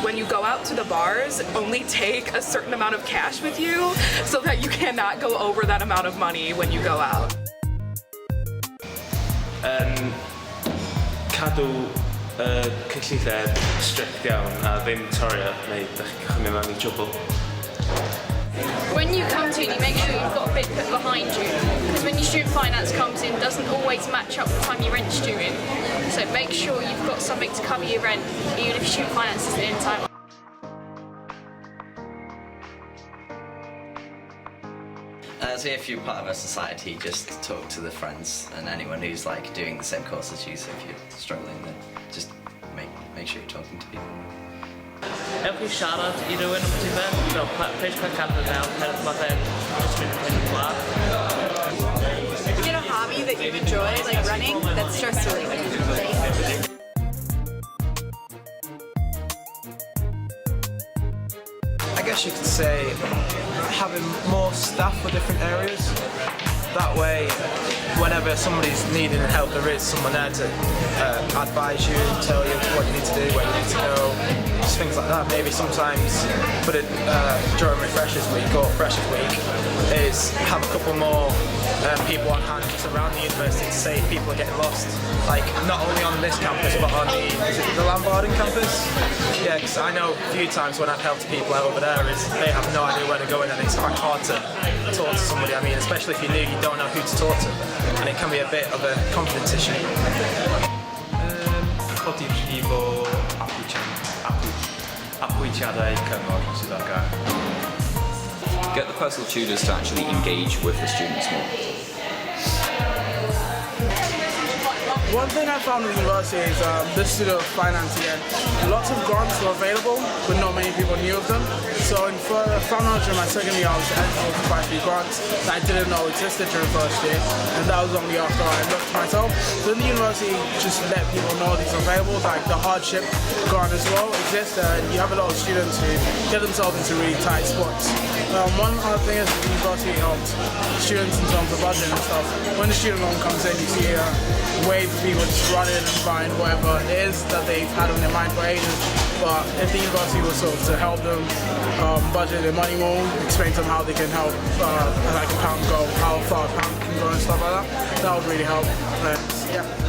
when you go out to the bars, only take a certain amount of cash with you so that you cannot go over that amount of money when you go out. Cadw cyllideb strict iawn a ddim torio neu ddech chi'n cychwyn mewn I trwbl. When you come to uni, make sure you've got a bit put behind you, because when your student finance comes in, it doesn't always match up with the time your rent's due in. So make sure you've got something to cover your rent, even if your student finance isn't in time. So if you're part of a society, just talk to the friends and anyone who's like doing the same course as you. So if you're struggling, then just make sure you're talking to people. Ewch I siarad I rywun am tifer, fel peix cael cadw mewn, mae fe'n just mynd yn gwlad. If you get a hobby that you enjoy, like running, that's stress relieving. I guess you could say having more staff for different areas. That way, whenever somebody's needing help, there is someone there to advise you and tell you what you need to do, where you need to go, just things like that. Maybe sometimes, but during Refreshers Week or Freshers Week, is have a couple more people on hand just around the university to say if people are getting lost. Like, not only on this campus, but on the Lambarden campus. Yeah, because I know a few times when I've helped people out over there, is they have no idea where they're going and it's quite hard to talk to somebody. I mean, especially if you're new, you don't know who to talk to, and it can be a bit of a confidence issue. Codi rhifo apwyntiadau cyngor sydd ar gael. Get the personal tutors to actually engage with the students more. One thing I found with university is the student finance again. Lots of grants were available, but not many people knew of them. So in found in my second year, I was eligible for quite a few grants that I didn't know existed during first year, and that was only after I looked at myself. So in the university, just let people know these are available, like the hardship grant as well exists, and you have a lot of students who get themselves into really tight spots. One other thing is the university helps students in terms of budget and stuff. When the student loan comes in, you see a wave of people just run in and find whatever it is that they've had on their mind for ages. But if the university was sort of to help them budget their money more, explain to them how they can help like a pound go, how far a pound can go and stuff like that, that would really help. Yeah.